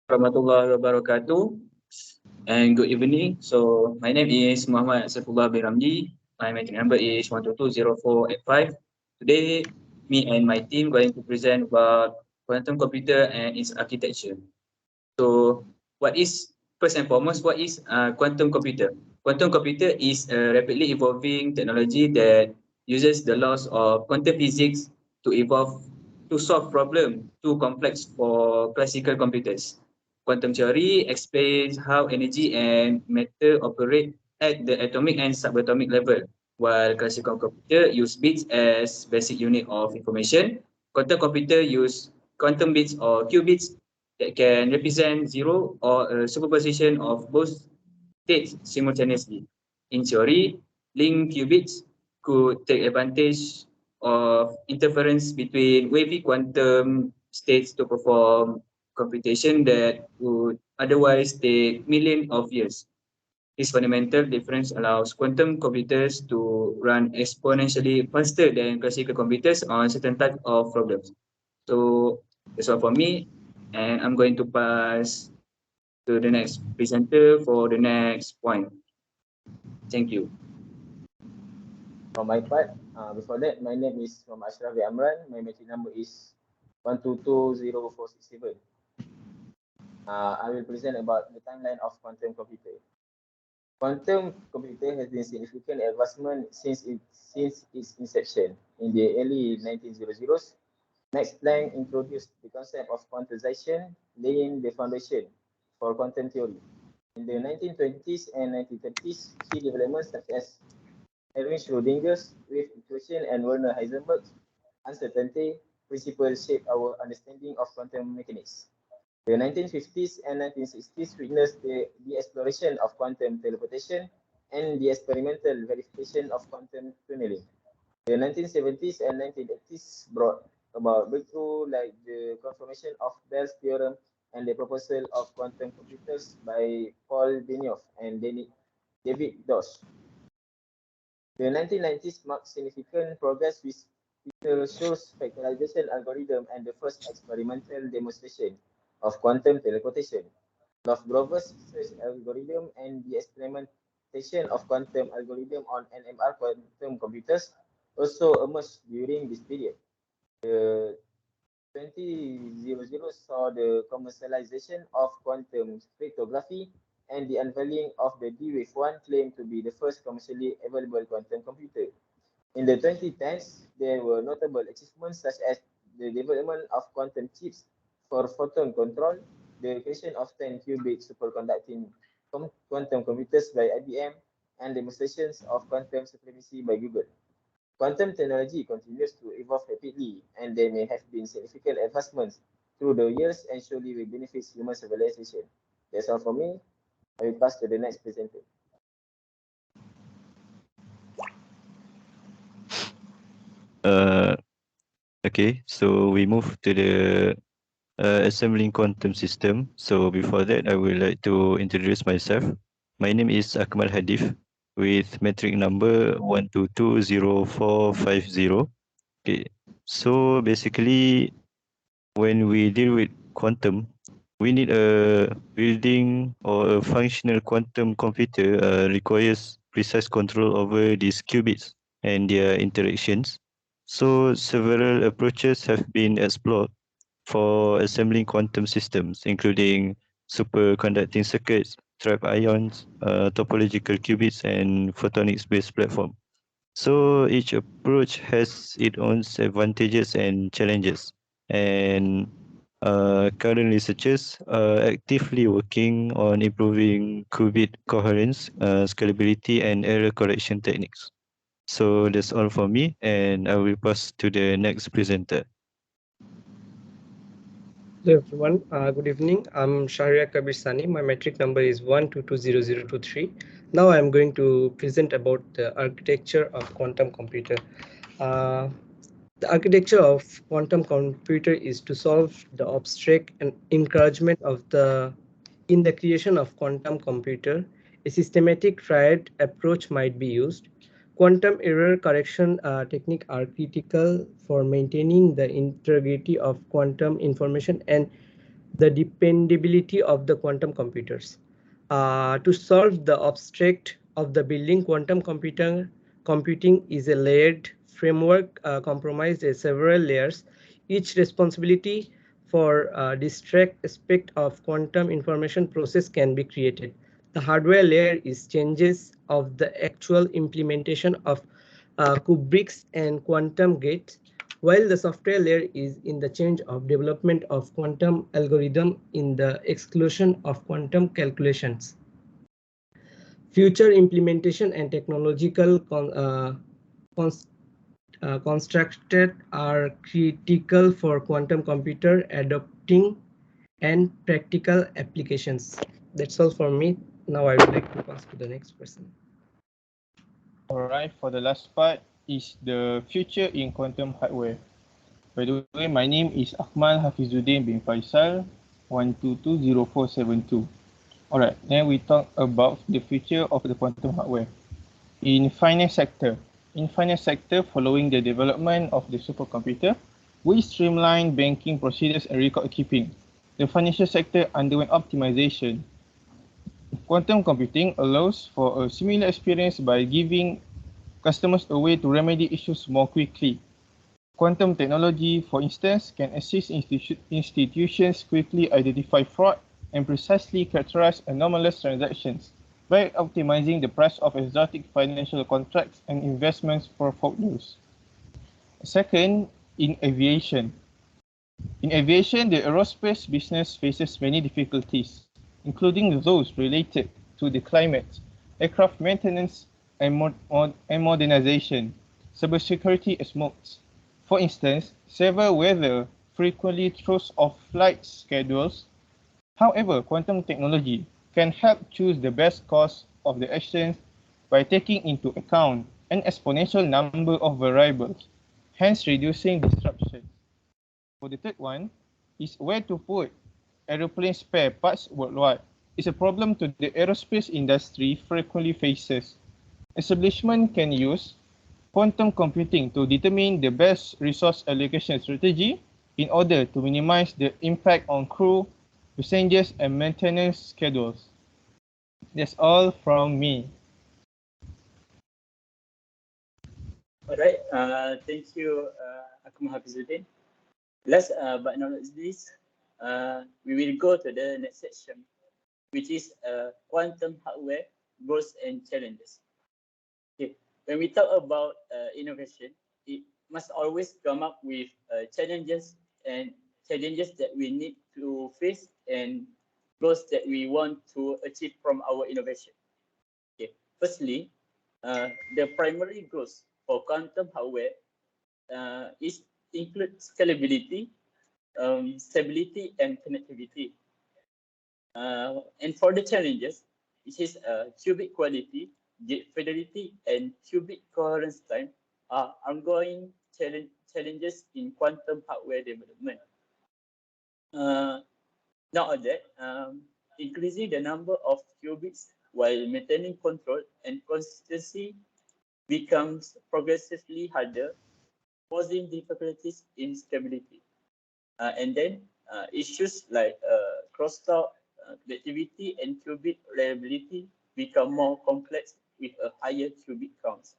Warahmatullahi wabarakatuh, and good evening. So my name is Muhammad Saifullah bin Ramji. My metric number is 1220485. Today, me and my team going to present about quantum computer and its architecture. So what is, first and foremost, what is quantum computer? Quantum computer is a rapidly evolving technology that uses the laws of quantum physics to evolve to solve problems too complex for classical computers. Quantum theory explains how energy and matter operate at the atomic and subatomic level, while classical computer use bits as basic unit of information. Quantum computer use quantum bits or qubits that can represent zero or a superposition of both states simultaneously. In theory, linked qubits could take advantage of interference between wavy quantum states to perform computation that would otherwise take millions of years. This fundamental difference allows quantum computers to run exponentially faster than classical computers on certain types of problems. So that's all for me, and I'm going to pass to the next presenter for the next point. Thank you. From my part, before that, my name is Muhammad Ashraf Amran. My metric number is 1220467. I will present about the timeline of quantum computer. Quantum computer has been significant advancement since its inception. In the early 1900s, Max Planck introduced the concept of quantization, laying the foundation for quantum theory. In the 1920s and 1930s, key developments such as Erwin Schrödinger's wave equation and Werner Heisenberg's uncertainty principle shaped our understanding of quantum mechanics. The 1950s and 1960s witnessed the exploration of quantum teleportation and the experimental verification of quantum tunneling. The 1970s and 1980s brought about breakthrough like the confirmation of Bell's theorem and the proposal of quantum computers by Paul Benioff and David Deutsch. The 1990s marked significant progress with Peter-Shor's factorization algorithm and the first experimental demonstration of quantum teleportation. Love-Grover's search algorithm and the experimentation of quantum algorithm on NMR quantum computers also emerged during this period. The 2000 saw the commercialization of quantum cryptography and the unveiling of the D-Wave 1 claimed to be the first commercially available quantum computer. In the 2010s, there were notable achievements such as the development of quantum chips for photon control, the creation of 10-qubit superconducting quantum computers by IBM, and demonstrations of quantum supremacy by Google. Quantum technology continues to evolve rapidly, and there may have been significant advancements through the years and surely will benefit human civilization. That's all for me. I will pass to the next presenter. Uh, okay, so we move to the assembling quantum system. So before that, I would like to introduce myself. My name is Akmal Hadif with metric number 1220450. Okay, so basically, when we deal with quantum, we need a building or a functional quantum computer requires precise control over these qubits and their interactions. So several approaches have been explored for assembling quantum systems, including superconducting circuits, trapped ions, topological qubits, and photonics-based platform. So each approach has its own advantages and challenges. And current researchers are actively working on improving qubit coherence, scalability, and error correction techniques. So that's all for me, and I will pass to the next presenter. Hello everyone, good evening. I'm Shahriar Kabir Sani. My metric number is 1220023. Now I'm going to present about the architecture of quantum computer. Uh, the architecture of quantum computer is to solve the abstract and encouragement of in the creation of quantum computer. A systematic triad approach might be used. Quantum error correction technique are critical for maintaining the integrity of quantum information and the dependability of the quantum computers. To solve the abstract of the building quantum computing is a layered framework comprised of several layers, each responsibility for distinct aspect of quantum information process can be created. The hardware layer is changes of the actual implementation of Kubrick's and quantum gates, while the software layer is in the change of development of quantum algorithm in the exclusion of quantum calculations. Future implementation and technological constructed are critical for quantum computer adopting and practical applications. That's all for me. Now I would like to pass to the next person. Alright, for the last part is the future in quantum hardware. By the way, my name is Akmal Hafizuddin bin Faisal, 1220472. Alright, then we talk about the future of the quantum hardware. In finance sector, following the development of the supercomputer, we streamlined banking procedures and record keeping. The financial sector underwent optimization. Quantum computing allows for a similar experience by giving customers a way to remedy issues more quickly. Quantum technology, for instance, can assist institutions quickly identify fraud and precisely characterize anomalous transactions by optimizing the price of exotic financial contracts and investments portfolios. Second, in aviation. In aviation, the aerospace business faces many difficulties, including those related to the climate, aircraft maintenance, and modernization, cybersecurity as modes. For instance, severe weather frequently throws off flight schedules. However, quantum technology can help choose the best course of the actions by taking into account an exponential number of variables, hence reducing disruption. For the third one is where to put aeroplane spare parts worldwide. It's a problem to the aerospace industry frequently faces. Establishment can use quantum computing to determine the best resource allocation strategy in order to minimize the impact on crew, passengers, and maintenance schedules. That's all from me. All right. Thank you, Akmal Hafizuddin. Last but not least, we will go to the next section, which is quantum hardware goals and challenges. Okay. When we talk about innovation, it must always come up with challenges that we need to face and goals that we want to achieve from our innovation. Okay. Firstly, the primary goals for quantum hardware is include scalability, stability, and connectivity. And for the challenges, it is qubit quality, gate fidelity, and qubit coherence time are ongoing challenges in quantum hardware development. Nowadays, increasing the number of qubits while maintaining control and consistency becomes progressively harder, causing difficulties in stability. And then issues like crosstalk, connectivity, and qubit reliability become more complex with a higher qubit count.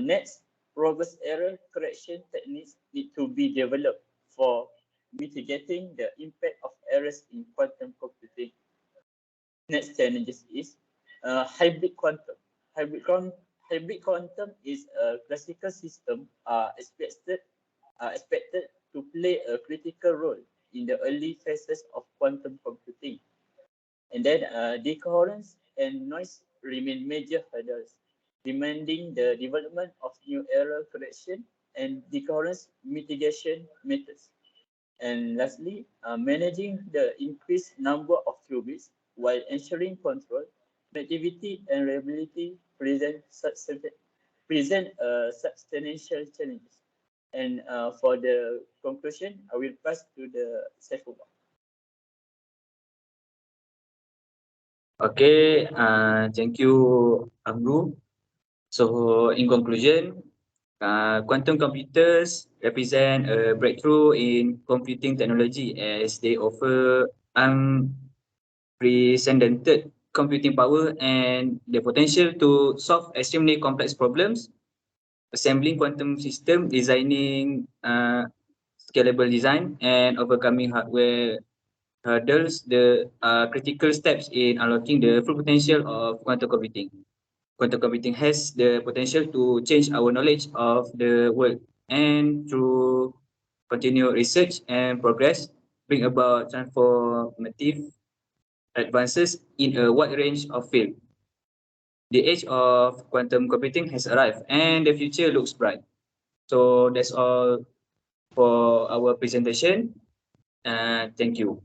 Next, robust error correction techniques need to be developed for mitigating the impact of errors in quantum computing. Next challenges is hybrid quantum. Hybrid quantum is a classical system expected to play a critical role in the early phases of quantum computing. And then decoherence and noise remain major hurdles, demanding the development of new error correction and decoherence mitigation methods. And lastly, managing the increased number of qubits while ensuring control, connectivity, and reliability present substantial challenges. And for the conclusion, I will pass to the Saifullah. Okay, thank you, Abdul. So in conclusion, Quantum computers represent a breakthrough in computing technology as they offer unprecedented computing power and the potential to solve extremely complex problems, assembling quantum system, designing scalable design, and overcoming hardware hurdles, the critical steps in unlocking the full potential of quantum computing. Quantum computing has the potential to change our knowledge of the world, and through continued research and progress, bring about transformative advances in a wide range of fields. The age of quantum computing has arrived and the future looks bright. So that's all for our presentation. Thank you.